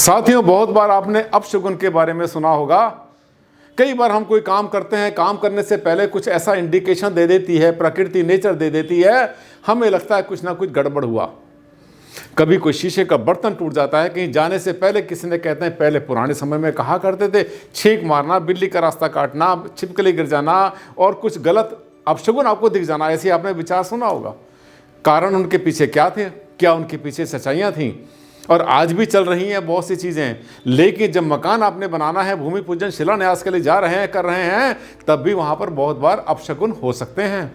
साथियों, बहुत बार आपने अपशगुन के बारे में सुना होगा। कई बार हम कोई काम करते हैं, काम करने से पहले कुछ ऐसा इंडिकेशन दे देती है, प्रकृति नेचर दे देती है, हमें लगता है कुछ ना कुछ गड़बड़ हुआ। कभी कोई शीशे का बर्तन टूट जाता है, कहीं जाने से पहले किसी ने कहते हैं पहले पुराने समय में कहा करते थे छींक मारना, बिल्ली का रास्ता काटना, छिपकली गिर जाना और कुछ गलत अपशगुन आपको दिख जाना, ऐसे आपने विचार सुना होगा। कारण उनके पीछे क्या थे, क्या उनके पीछे सच्चाइयाँ थीं? और आज भी चल रही हैं बहुत सी चीज़ें। लेकिन जब मकान आपने बनाना है, भूमि पूजन शिलान्यास के लिए जा रहे हैं, कर रहे हैं, तब भी वहाँ पर बहुत बार अपशगुन हो सकते हैं।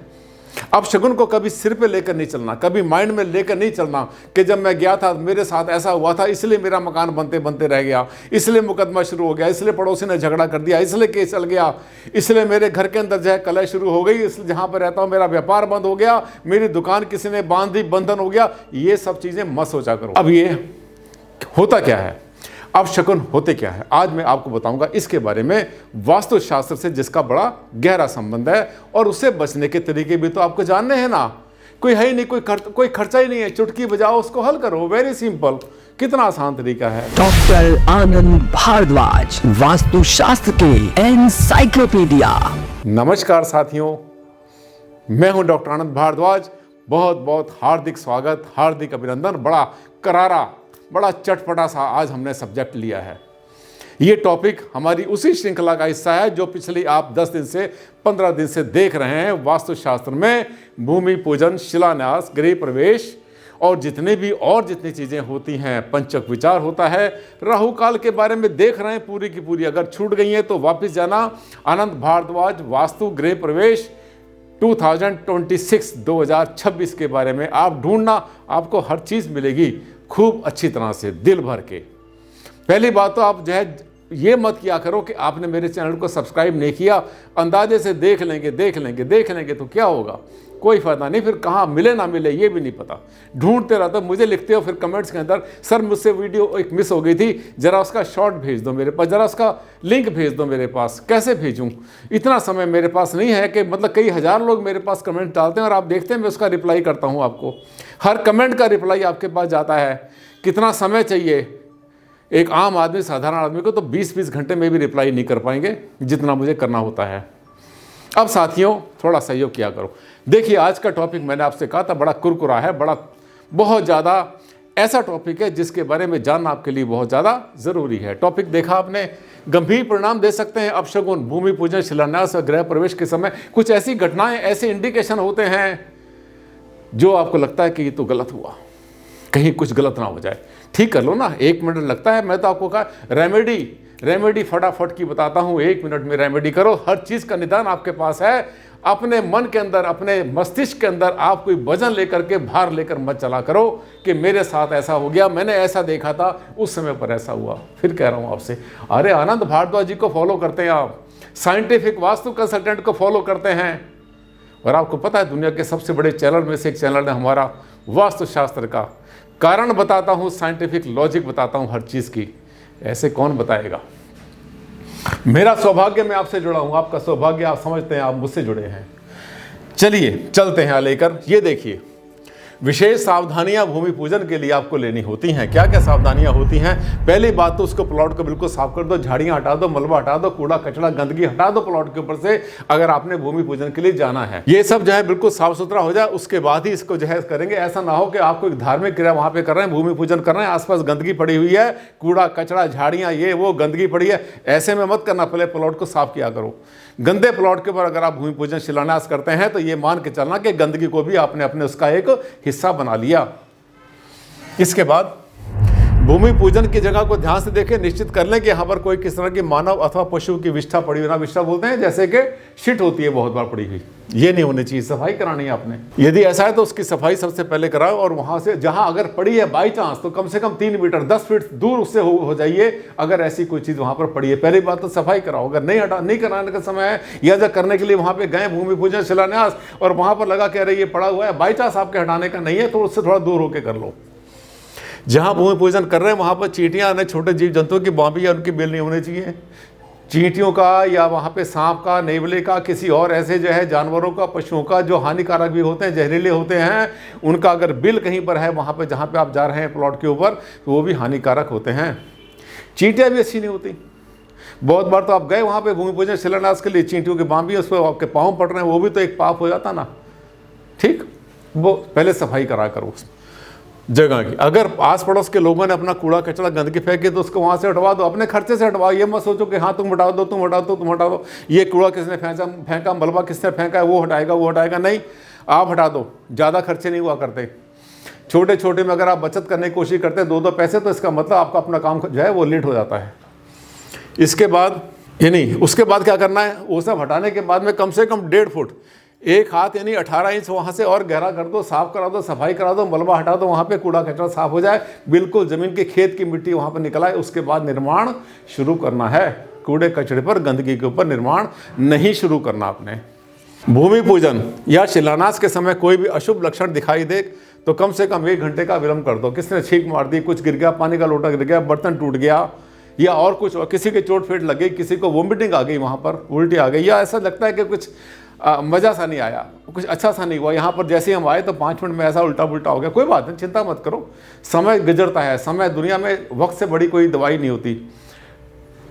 अपशगुन को कभी सिर पे लेकर नहीं चलना, कभी माइंड में लेकर नहीं चलना कि जब मैं गया था मेरे साथ ऐसा हुआ था, इसलिए मेरा मकान बनते बनते रह गया, इसलिए मुकदमा शुरू हो गया, इसलिए पड़ोसी ने झगड़ा कर दिया, इसलिए केस चल गया, इसलिए मेरे घर के अंदर जो है कलह शुरू हो गई, इसलिए जहाँ पर रहता हूँ मेरा व्यापार बंद हो गया, मेरी दुकान किसी ने बांध दी, बंधन हो गया। ये सब चीज़ें मत सोचा करो। अब ये होता क्या है, अपशगुन होते क्या है, आज मैं आपको बताऊंगा इसके बारे में, वास्तुशास्त्र से जिसका बड़ा गहरा संबंध है। और उससे बचने के तरीके भी तो आपको जानने हैं ना। कोई है ही नहीं, कोई खर्चा ही नहीं है, चुटकी बजाओ उसको हल करो, वेरी सिंपल। कितना आसान तरीका है। डॉक्टर आनंद भारद्वाज, वास्तुशास्त्र के एनसाइक्लोपीडिया। नमस्कार साथियों, मैं हूं डॉक्टर आनंद भारद्वाज। बहुत बहुत हार्दिक स्वागत, हार्दिक अभिनंदन। बड़ा करारा, बड़ा चटपटा सा आज हमने सब्जेक्ट लिया है। ये टॉपिक हमारी उसी श्रृंखला का हिस्सा है जो पिछली आप 10 दिन से 15 दिन से देख रहे हैं। वास्तुशास्त्र में भूमि पूजन, शिलान्यास, गृह प्रवेश और जितनी चीज़ें होती हैं, पंचक विचार होता है, राहु काल के बारे में देख रहे हैं पूरी की पूरी। अगर छूट गई हैं तो वापस जाना, आनंद भारद्वाज वास्तु गृह प्रवेश 2026 के बारे में आप ढूंढना, आपको हर चीज़ मिलेगी खूब अच्छी तरह से, दिल भर के। पहली बात तो आप जो है ये मत किया करो कि आपने मेरे चैनल को सब्सक्राइब नहीं किया, अंदाजे से देख लेंगे तो क्या होगा, कोई फायदा नहीं, फिर कहाँ मिले ना मिले ये भी नहीं पता, ढूंढते रहते। मुझे लिखते हो फिर कमेंट्स के अंदर, सर मुझसे वीडियो एक मिस हो गई थी, जरा उसका शॉर्ट भेज दो मेरे पास, जरा उसका लिंक भेज दो मेरे पास। कैसे भेजूँ, इतना समय मेरे पास नहीं है कि मतलब कई हज़ार लोग मेरे पास कमेंट डालते हैं और आप देखते हैं मैं उसका रिप्लाई करता हूँ आपको। हर कमेंट का रिप्लाई आपके पास जाता है। कितना समय चाहिए एक आम आदमी, साधारण आदमी को, तो 20-20 घंटे में भी रिप्लाई नहीं कर पाएंगे जितना मुझे करना होता है। अब साथियों थोड़ा सहयोग किया करो। देखिए आज का टॉपिक मैंने आपसे कहा था बड़ा कुरकुरा है, बहुत ज़्यादा ऐसा टॉपिक है जिसके बारे में जानना आपके लिए बहुत ज़्यादा ज़रूरी है। टॉपिक देखा आपने, गंभीर परिणाम दे सकते हैं अपशगुन। भूमि पूजन, शिलान्यास और गृह प्रवेश के समय कुछ ऐसी घटनाएं, ऐसे इंडिकेशन होते हैं जो आपको लगता है कि ये तो गलत हुआ, कहीं कुछ गलत ना हो जाए। ठीक कर लो ना, 1 मिनट लगता है। मैं तो आपको कहा रेमेडी फटाफट की बताता हूँ, 1 मिनट में रेमेडी करो। हर चीज़ का निदान आपके पास है। अपने मन के अंदर, अपने मस्तिष्क के अंदर आप कोई वजन लेकर के, भार लेकर मत चला करो कि मेरे साथ ऐसा हो गया, मैंने ऐसा देखा था, उस समय पर ऐसा हुआ। फिर कह रहा हूँ आपसे, अरे आनंद भारद्वाज जी को फॉलो करते हैं आप, साइंटिफिक वास्तु कंसल्टेंट को फॉलो करते हैं। और आपको पता है दुनिया के सबसे बड़े चैनल में से एक चैनल है हमारा वास्तुशास्त्र का। कारण बताता हूँ, साइंटिफिक लॉजिक बताता हूँ हर चीज़ की, ऐसे कौन बताएगा। मेरा सौभाग्य मैं आपसे जुड़ा हूँ, आपका सौभाग्य आप समझते हैं आप मुझसे जुड़े हैं। चलिए चलते हैं लेकर। ये देखिए, विशेष सावधानियां भूमि पूजन के लिए आपको लेनी होती हैं। क्या क्या सावधानियां होती हैं? पहली बात तो उसको प्लॉट को बिल्कुल साफ कर दो, झाड़ियां हटा दो, मलबा हटा दो, कूड़ा कचरा गंदगी हटा दो प्लॉट के ऊपर से, अगर आपने भूमि पूजन के लिए जाना है। ये सब जो है बिल्कुल साफ सुथरा हो जाए, उसके बाद ही इसको जो है करेंगे। ऐसा ना हो कि आपको एक धार्मिक क्रिया वहां पर कर रहे हैं, भूमि पूजन कर रहे हैं, आसपास गंदगी पड़ी हुई है, कूड़ा कचरा झाड़ियाँ ये वो गंदगी पड़ी है, ऐसे में मत करना। पहले प्लॉट को साफ किया करो। गंदे प्लॉट के ऊपर अगर आप भूमि पूजन शिलान्यास करते हैं तो ये मान के चलना कि गंदगी को भी आपने अपने उसका एक हिस्सा बना लिया। इसके बाद भूमि पूजन की जगह को ध्यान से देखें, निश्चित कर लें कि यहाँ पर कोई किस तरह की मानव अथवा पशु की विष्ठा पड़ी हुई ना, विष्ठा बोलते हैं जैसे कि शिट होती है बहुत बार पड़ी हुई, ये नहीं होनी चाहिए। सफाई करानी है आपने। यदि ऐसा है तो उसकी सफाई सबसे पहले कराओ और वहाँ से जहाँ अगर पड़ी है बाई चांस तो कम से कम 3 मीटर 10 फीट दूर उससे हो जाइए। अगर ऐसी कोई चीज़ वहाँ पर पड़ी है, पहली बात तो सफाई कराओ। अगर नहीं कराने का समय है या जब करने के लिए वहाँ पे गए भूमि पूजन शिलान्यास और वहाँ पर लगा कह रहे ये पड़ा हुआ है, बाई चांस आपके हटाने का नहीं है तो उससे थोड़ा दूर होकर कर लो। जहाँ भूमि पूजन कर रहे हैं वहाँ पर चींटियाँ, अन्य छोटे जीव जंतुओं की बाँबी या उनकी बेल नहीं होनी चाहिए। चींटियों का या वहाँ पे सांप का, नेवले का, किसी और ऐसे जो है जानवरों का, पशुओं का जो हानिकारक भी होते हैं, जहरीले होते हैं, उनका अगर बिल कहीं पर है वहाँ पे जहाँ पे आप जा रहे हैं प्लॉट के ऊपर, तो वो भी हानिकारक होते हैं। चींटियाँ भी अच्छी नहीं होती। बहुत बार तो आप गए वहाँ पे भूमि पूजन शिलान्यास के लिए, चींटियों के बाम भी उस पर आपके पाँव पड़ रहे हैं, वो भी तो एक पाप हो जाता ना। ठीक, वो पहले सफाई करा करो उस जगह की। अगर आस पड़ोस के लोगों ने अपना कूड़ा कचरा गंदगी फेंकी तो उसको वहाँ से हटवा दो, अपने खर्चे से हटवाओ। ये मत सोचो कि हाँ तुम हटा दो, तुम हटा दो, तुम हटा दो, ये कूड़ा किसने फेंका, मलबा किसने फेंका है, वो हटाएगा। नहीं, आप हटा दो, ज़्यादा खर्चे नहीं हुआ करते। छोटे छोटे में अगर आप बचत करने की कोशिश करते हैं 2-2 पैसे, तो इसका मतलब आपका अपना काम जो है वो लेट हो जाता है। इसके बाद यानी उसके बाद क्या करना है, वो सब हटाने के बाद में कम से कम 1.5 फुट, 1 हाथ यानी 18 इंच वहाँ से और गहरा कर दो, साफ करा दो, सफाई करा दो, मलबा हटा दो, वहाँ पे कूड़ा कचरा साफ हो जाए, बिल्कुल ज़मीन के खेत की मिट्टी वहाँ पर निकल आए। उसके बाद निर्माण शुरू करना है। कूड़े कचरे पर, गंदगी के ऊपर निर्माण नहीं शुरू करना आपने। भूमि पूजन या शिलान्यास के समय कोई भी अशुभ लक्षण दिखाई दे तो कम से कम 1 घंटे का विलंब कर दो। किसने छींक मार दी, कुछ गिर गया, पानी का लोटा गिर गया, बर्तन टूट गया, या और कुछ, किसी के चोट फेट लग गई, किसी को वोमिटिंग आ गई, वहाँ पर उल्टी आ गई, या ऐसा लगता है कि कुछ मज़ा सा नहीं आया, कुछ अच्छा सा नहीं हुआ, यहाँ पर जैसे हम आए तो 5 मिनट में ऐसा उल्टा पुल्टा हो गया, कोई बात नहीं, चिंता मत करो। समय गुजरता है, समय दुनिया में वक्त से बड़ी कोई दवाई नहीं होती।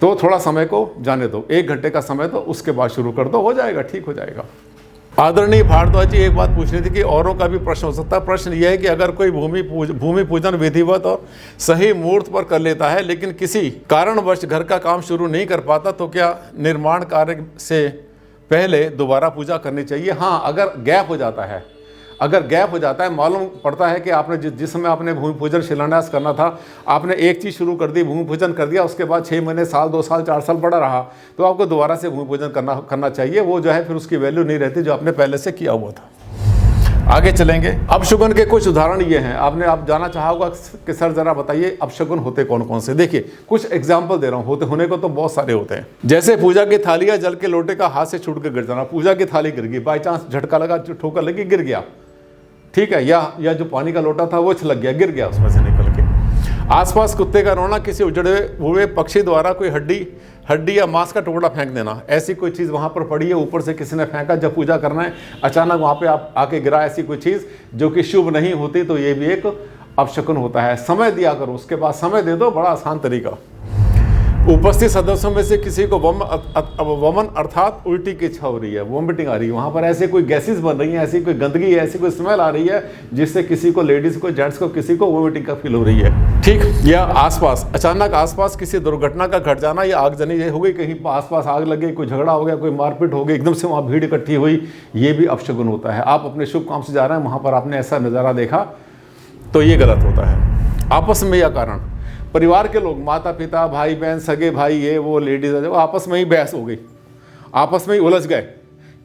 तो थोड़ा समय को जाने दो, 1 घंटे का समय, तो उसके बाद शुरू कर दो, हो जाएगा, ठीक हो जाएगा। आदरणीय भारद्वाज जी, एक बात पूछनी थी कि औरों का भी प्रश्न हो सकता है। प्रश्न यह है कि अगर कोई भूमि पूजन विधिवत और सही मुहूर्त पर कर लेता है लेकिन किसी कारणवश घर का काम शुरू नहीं कर पाता तो क्या निर्माण कार्य से पहले दोबारा पूजा करनी चाहिए? हाँ, अगर गैप हो जाता है, मालूम पड़ता है कि आपने जिस समय आपने भूमि पूजन शिलान्यास करना था, आपने एक चीज़ शुरू कर दी, भूमि पूजन कर दिया, उसके बाद 6 महीने, साल, 2 साल, 4 साल पड़ा रहा, तो आपको दोबारा से भूमि पूजन करना चाहिए। वो जो है फिर उसकी वैल्यू नहीं रहती जो आपने पहले से किया हुआ था। आगे चलेंगे। अपशगुन के कुछ उदाहरण ये हैं। आप जाना चाहा होगा कि सर जरा बताइए अपशगुन होते कौन कौन से। देखिए, कुछ एग्जाम्पल दे रहा हूँ, होने को तो बहुत सारे होते हैं। जैसे पूजा की थाली या जल के लोटे का हाथ से छूट कर गिर जाना। पूजा की थाली गिर गई, बाई चांस झटका लगा, ठोकर लगी, गिर गया, ठीक है, या जो पानी का लोटा था वो छलक गया, गिर गया उसमें से निकल के। आसपास कुत्ते का रोना, किसी उजड़े हुए पक्षी द्वारा कोई हड्डी या मांस का टुकड़ा फेंक देना। ऐसी कोई चीज़ वहाँ पर पड़ी है, ऊपर से किसी ने फेंका, जब पूजा करना है अचानक वहाँ पे आप आके गिरा, ऐसी कोई चीज़ जो कि शुभ नहीं होती, तो ये भी एक अपशकुन होता है। समय दिया करो, उसके बाद समय दे दो, बड़ा आसान तरीका। उपस्थित सदस्यों में से किसी को वमन अर्थात उल्टी की इच्छा हो रही है, वोमिटिंग आ रही है, वहाँ पर ऐसे कोई गैसेस बन रही है, ऐसी कोई गंदगी है, ऐसी कोई स्मेल आ रही है जिससे किसी को, लेडीज को, जेंट्स को, किसी को वोमिटिंग का फील हो रही है, ठीक। या अचानक आसपास किसी दुर्घटना का घट जाना या आगजनी हो गई, कहीं आसपास आग लग गई, कोई झगड़ा हो गया, कोई मारपीट हो गई, एकदम से वहाँ भीड़ इकट्ठी हुई, ये भी अपशगुन होता है। आप अपने शुभ काम से जा रहे हैं, वहाँ पर आपने ऐसा नज़ारा देखा, तो ये गलत होता है। आपस में या कारण, परिवार के लोग, माता पिता, भाई बहन, सगे भाई, ये वो लेडीज है, आपस में ही बहस हो गई, आपस में ही उलझ गए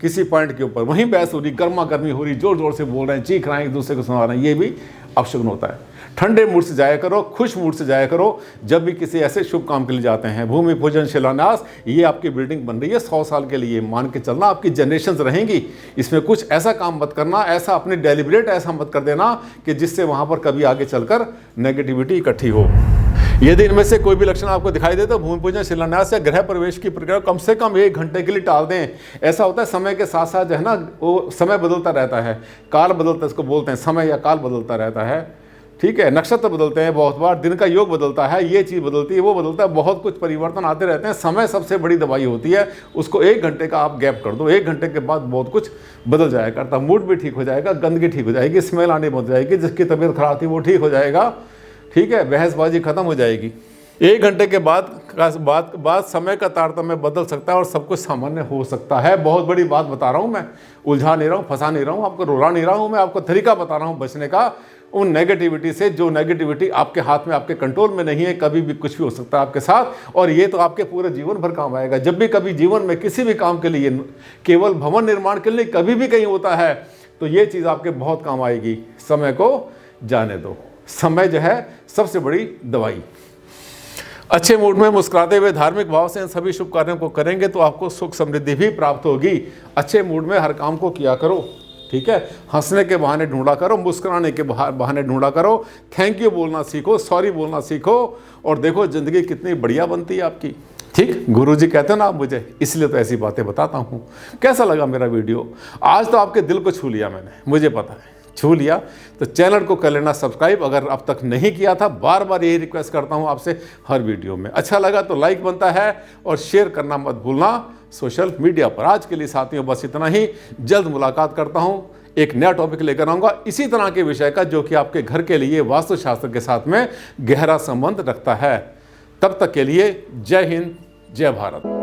किसी पॉइंट के ऊपर, वहीं बहस हो रही, गर्मा गर्मी हो रही, जोर जोर से बोल रहे हैं, चीख रहे हैं, एक दूसरे को सुना रहे हैं, ये भी अपशगुन होता है। ठंडे मूड से जाया करो, खुश मूड से जाया करो जब भी किसी ऐसे शुभ काम के लिए जाते हैं। भूमि पूजन शिलान्यास, ये आपकी बिल्डिंग बन रही है 100 साल के लिए, मान के चलना, आपकी जनरेशंस रहेंगी, इसमें कुछ ऐसा काम मत करना, ऐसा अपने डेलिब्रेट ऐसा मत कर देना कि जिससे वहाँ पर कभी आगे चलकर नेगेटिविटी इकट्ठी हो। यदि इनमें से कोई भी लक्षण आपको दिखाई दे तो भूमि पूजन शिलान्यास या गृह प्रवेश की प्रक्रिया कम से कम 1 घंटे के लिए टाल दें। ऐसा होता है समय के साथ साथ जो है ना, वो समय बदलता रहता है, काल बदलता है, इसको बोलते हैं, समय या काल बदलता रहता है, ठीक है। नक्षत्र बदलते हैं बहुत बार, दिन का योग बदलता है, ये चीज़ बदलती है, वो बदलता है, बहुत कुछ परिवर्तन आते रहते हैं। समय सबसे बड़ी दवाई होती है, उसको 1 घंटे का आप गैप कर दो, 1 घंटे के बाद बहुत कुछ बदल जाया करता, मूड भी ठीक हो जाएगा, गंदगी ठीक हो जाएगी, स्मेल आने बंद हो जाएगी, जिसकी तबीयत खराब थी वो ठीक हो जाएगा, ठीक है, बहसबाजी खत्म हो जाएगी। 1 घंटे के बाद समय का तारतम्य बदल सकता है और सब कुछ सामान्य हो सकता है। बहुत बड़ी बात बता रहा हूँ मैं, उलझा नहीं रहा हूँ, फंसा नहीं रहा हूँ, आपको रुला नहीं रहा हूँ, मैं आपको तरीका बता रहा हूँ बचने का उन नेगेटिविटी से, जो नेगेटिविटी आपके हाथ में, आपके कंट्रोल में नहीं है। कभी भी कुछ भी हो सकता है आपके साथ, और ये तो आपके पूरे जीवन भर काम आएगा। जब भी कभी जीवन में किसी भी काम के लिए, केवल भवन निर्माण के लिए कभी भी कहीं होता है, तो ये चीज़ आपके बहुत काम आएगी। समय को जाने दो, समय जो है सबसे बड़ी दवाई। अच्छे मूड में मुस्कुराते हुए धार्मिक भाव से इन सभी शुभ कार्यों को करेंगे तो आपको सुख समृद्धि भी प्राप्त होगी। अच्छे मूड में हर काम को किया करो, ठीक है। हंसने के बहाने ढूंढा करो, मुस्कुराने के बहाने ढूंढा करो, थैंक यू बोलना सीखो, सॉरी बोलना सीखो, और देखो जिंदगी कितनी बढ़िया बनती है आपकी, ठीक। गुरुजी कहते हैं ना आप मुझे, इसलिए तो ऐसी बातें बताता हूँ। कैसा लगा मेरा वीडियो? आज तो आपके दिल को छू लिया मैंने, मुझे पता है, छू लिया तो चैनल को कर लेना सब्सक्राइब, अगर अब तक नहीं किया था। बार बार यही रिक्वेस्ट करता हूँ आपसे हर वीडियो में। अच्छा लगा तो लाइक बनता है और शेयर करना मत भूलना सोशल मीडिया पर। आज के लिए साथियों बस इतना ही, जल्द मुलाकात करता हूँ, एक नया टॉपिक लेकर आऊँगा इसी तरह के विषय का जो कि आपके घर के लिए वास्तुशास्त्र के साथ में गहरा संबंध रखता है। तब तक के लिए जय हिंद, जय भारत।